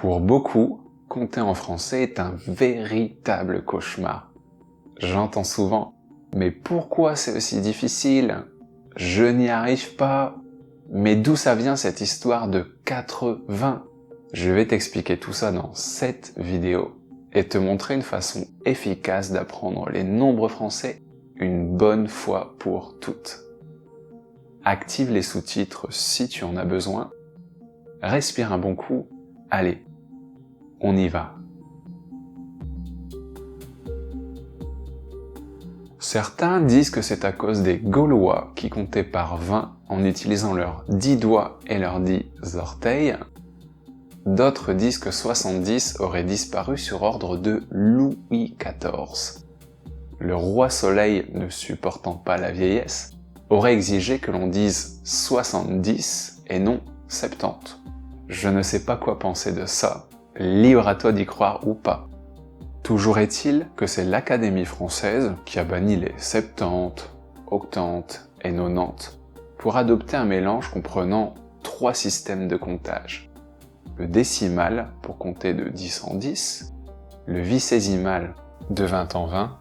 Pour beaucoup, compter en français est un véritable cauchemar. J'entends souvent « Mais pourquoi c'est aussi difficile ? Je n'y arrive pas !» Mais d'où ça vient cette histoire de 80 ? Je vais t'expliquer tout ça dans cette vidéo et te montrer une façon efficace d'apprendre les nombres français une bonne fois pour toutes. Active les sous-titres si tu en as besoin. Respire un bon coup. Allez, on y va. Certains disent que c'est à cause des Gaulois qui comptaient par 20 en utilisant leurs 10 doigts et leurs 10 orteils. D'autres disent que 70 aurait disparu sur ordre de Louis XIV. Le roi Soleil, ne supportant pas la vieillesse, aurait exigé que l'on dise 70 et non 70. Je ne sais pas quoi penser de ça, libre à toi d'y croire ou pas. Toujours est-il que c'est l'Académie française qui a banni les 70, 80 et 90 pour adopter un mélange comprenant 3 systèmes de comptage. Le décimal pour compter de 10 en 10, le vicésimal de 20 en 20,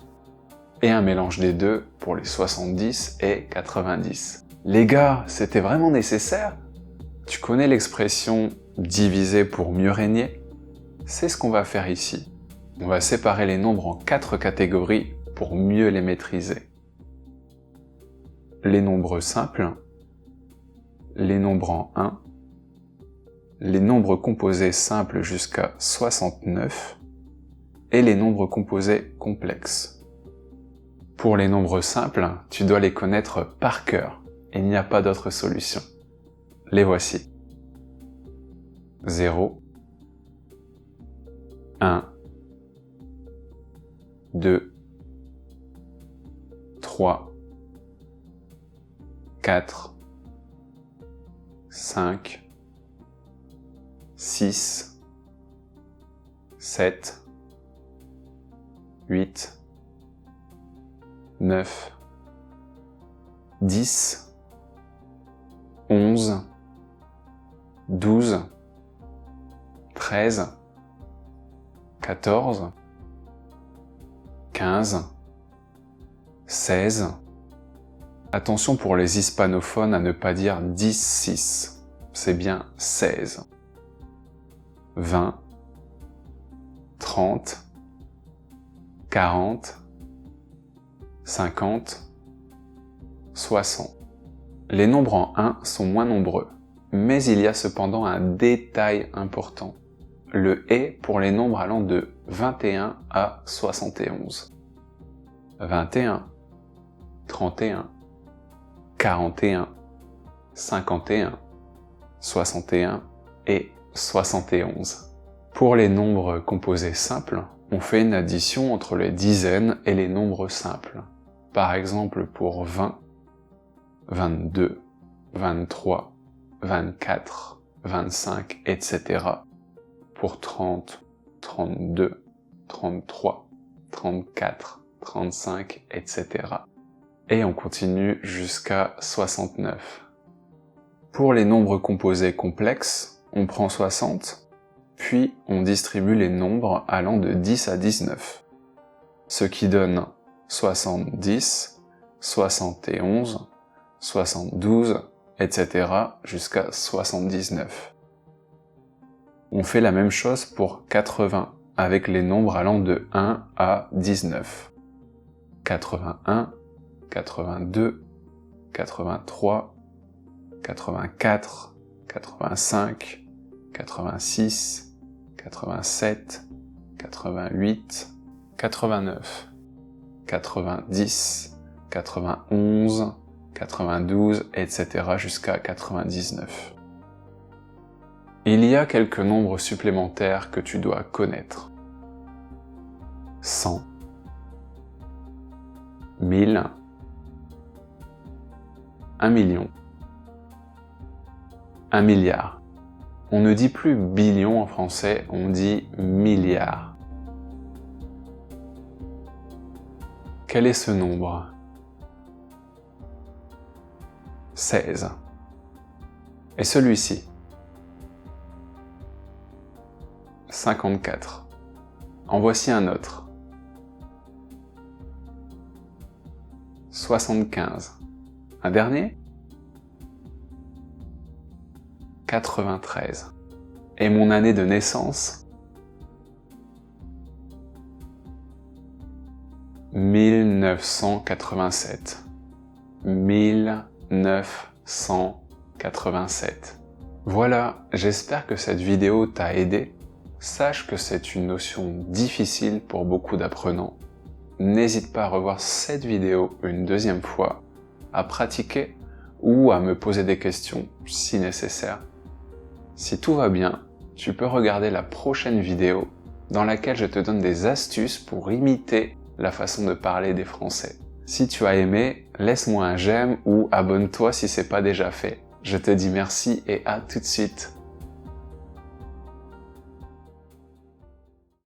et un mélange des deux pour les 70 et 90. Les gars, c'était vraiment nécessaire ? Tu connais l'expression « diviser pour mieux régner » ? C'est ce qu'on va faire ici. On va séparer les nombres en 4 catégories pour mieux les maîtriser. Les nombres simples, les nombres en 1, les nombres composés simples jusqu'à 69 et les nombres composés complexes. Pour les nombres simples, tu dois les connaître par cœur. Il n'y a pas d'autre solution. Les voici. 0, 1, 2, 3, 4, 5, 6, 7, 8, 9, 10, 11, 12, 13, 14, 15, 16. Attention pour les hispanophones à ne pas dire 10-6, c'est bien 16. 20, 30, 40, 50, 60. Les nombres en 1 sont moins nombreux, mais il y a cependant un détail important. Le « et » pour les nombres allant de 21 à 71. 21, 31, 41, 51, 61 et 71. Pour les nombres composés simples, on fait une addition entre les dizaines et les nombres simples. Par exemple pour 20, 22, 23, 24, 25, etc. Pour 30, 32, 33, 34, 35, etc. Et on continue jusqu'à 69. Pour les nombres composés complexes, on prend 60, puis on distribue les nombres allant de 10 à 19, ce qui donne 70, 71, 72, etc. jusqu'à 79. On fait la même chose pour 80, avec les nombres allant de 1 à 19. 81, 82, 83, 84, 85, 86, 87, 88, 89, 90, 91, 92, etc. jusqu'à 99. Il y a quelques nombres supplémentaires que tu dois connaître. 100, 1000, 1 million, 1 milliard. On ne dit plus billion en français, on dit milliard. Quel est ce nombre ? 16. Et celui-ci ? 54. En voici un autre. 75. Un dernier? 93. Et mon année de naissance? 1987. 1987. Voilà, j'espère que cette vidéo t'a aidé. Sache que c'est une notion difficile pour beaucoup d'apprenants. N'hésite pas à revoir cette vidéo une deuxième fois, à pratiquer ou à me poser des questions si nécessaire. Si tout va bien, tu peux regarder la prochaine vidéo dans laquelle je te donne des astuces pour imiter la façon de parler des Français. Si tu as aimé, laisse-moi un j'aime ou abonne-toi si c'est pas déjà fait. Je te dis merci et à tout de suite.